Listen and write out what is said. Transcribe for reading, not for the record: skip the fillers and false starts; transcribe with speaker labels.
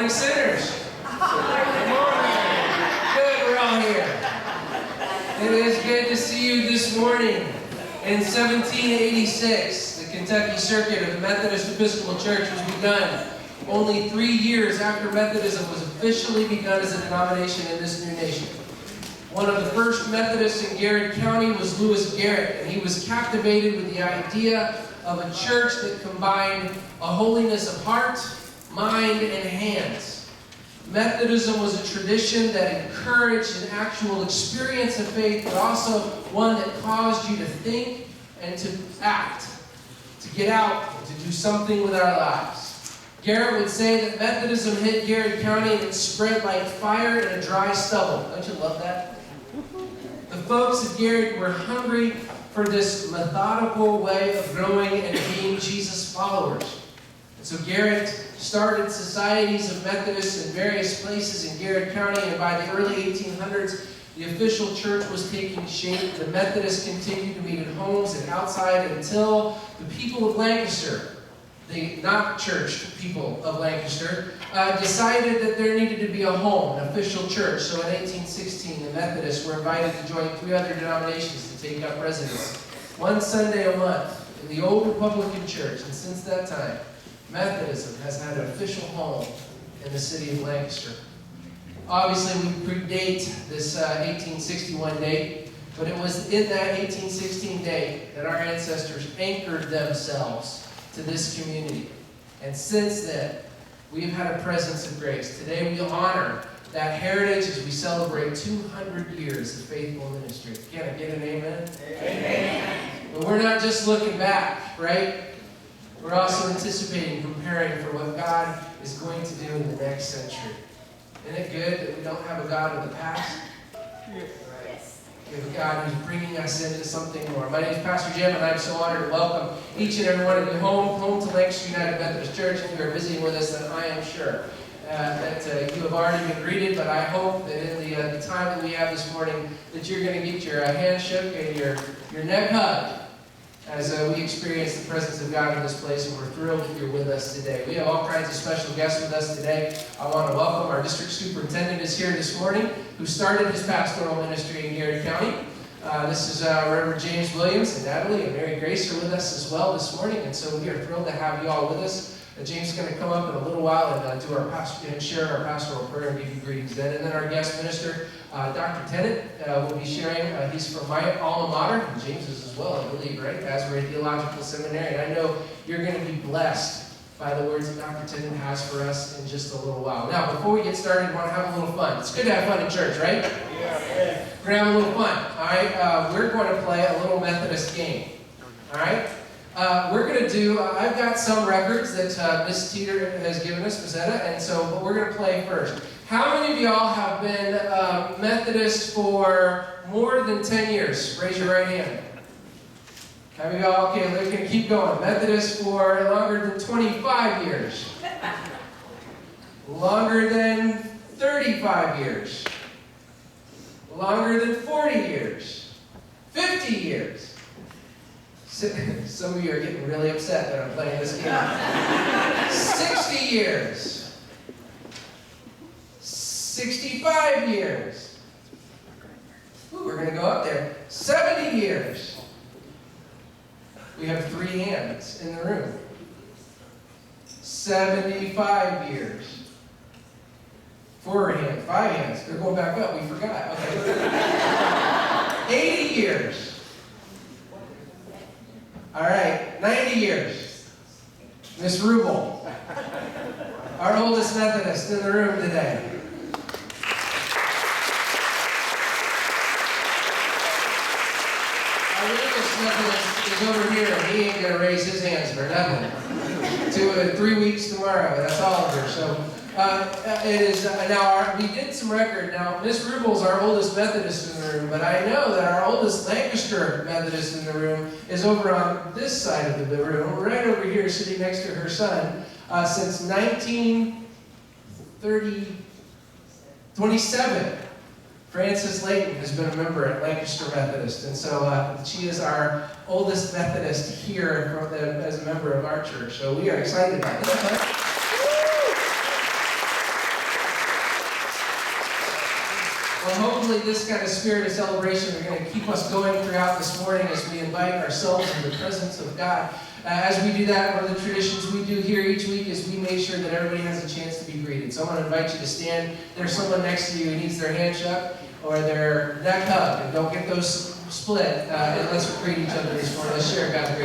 Speaker 1: morning, sinners. Good morning. Good, we're all here. It is good to see you this morning. In 1786, the Kentucky Circuit of the Methodist Episcopal Church was begun. Only 3 years after Methodism was officially begun as a denomination in this new nation. One of the first Methodists in Garrett County was Lewis Garrett, and he was captivated with the idea of a church that combined a holiness of heart, mind, and hands. Methodism was a tradition that encouraged an actual experience of faith, but also one that caused you to think and to act, to get out, and to do something with our lives. Garrett would say that Methodism hit Garrett County and it spread like fire in a dry stubble. Don't you love that? The folks at Garrett were hungry for this methodical way of growing and being Jesus followers. And so Garrett started societies of Methodists in various places in Garrett County, and by the early 1800s, the official church was taking shape. The Methodists continued to meet in homes and outside until the people of Lancaster, the not church people of Lancaster, decided that there needed to be a home, an official church. So in 1816, the Methodists were invited to join 3 other denominations to take up residence one Sunday a month in the old Republican church. And since that time, Methodism has had an official home in the city of Lancaster. Obviously, we predate this 1861 date, but it was in that 1816 date that our ancestors anchored themselves to this community. And since then, we've had a presence of grace. Today we honor that heritage as we celebrate 200 years of faithful ministry. Can I get an amen? Amen. But we're not just looking back, right? We're also anticipating, preparing for what God is going to do in the next century. Isn't it good that we don't have a God of the past? We have a God who's bringing us into something more. My name is Pastor Jim, and I'm so honored to welcome each and every one of you home to Lancaster United Methodist Church. If you are visiting with us, then I am sure that you have already been greeted, but I hope that in the time that we have this morning, that you're going to get your hand shook and your neck hugged as we experience the presence of God in this place, and we're thrilled that you're with us today. We have all kinds of special guests with us today. I want to welcome our district superintendent is here this morning, who started his pastoral ministry in Garrett County. This is Reverend James Williams, and Natalie and Mary Grace are with us as well this morning, and so we are thrilled to have you all with us. James is going to come up in a little while and do our share our pastoral prayer and give you greetings then. And then our guest minister, Dr. Tennant, will be sharing. He's from my alma mater, and James is as well, I believe, right? Asbury Theological Seminary. And I know you're going to be blessed by the words that Dr. Tennant has for us in just a little while. Now, before we get started, we want to have a little fun. It's good to have fun in church, right? Yeah. We're going to have a little fun, all right? We're going to play a little Methodist game, all right? We're going to do, I've got some records that Miss Teeter has given us, Rosetta, and so but we're going to play first. How many of y'all have been Methodist for more than 10 years? Raise your right hand. How many of y'all, okay, we're going to keep going. Methodist for longer than 25 years. Longer than 35 years. Longer than 40 years. 50 years. Some of you are getting really upset that I'm playing this game. 60 years. 65 years. Ooh, we're going to go up there. 70 years. We have 3 hands in the room. 75 years. 4 hands. 5 hands. They're going back up. We forgot. Okay. 80 years. All right, 90 years. Miss Rubel, our oldest Methodist in the room today. Our youngest Methodist is over here, and he ain't going to raise his hands for nothing. 3 weeks tomorrow, that's Oliver. So it is, now we did some record. Now, Miss Rubel's our oldest Methodist in the room, but I know that our oldest Lancaster Methodist in the room is over on this side of the room, right over here, sitting next to her son, since 1927. Frances Layton has been a member at Lancaster Methodist, and so she is our oldest Methodist here as a member of our church. So we are excited about that. Well, hopefully this kind of spirit of celebration are going to keep us going throughout this morning as we invite ourselves in the presence of God. As we do that, one of the traditions we do here each week is we make sure that everybody has a chance to be greeted. So I'm going to invite you to stand. There's someone next to you who needs their hand shook or their neck hug. And don't get those split. And let's greet each other this morning. Let's share God's grace.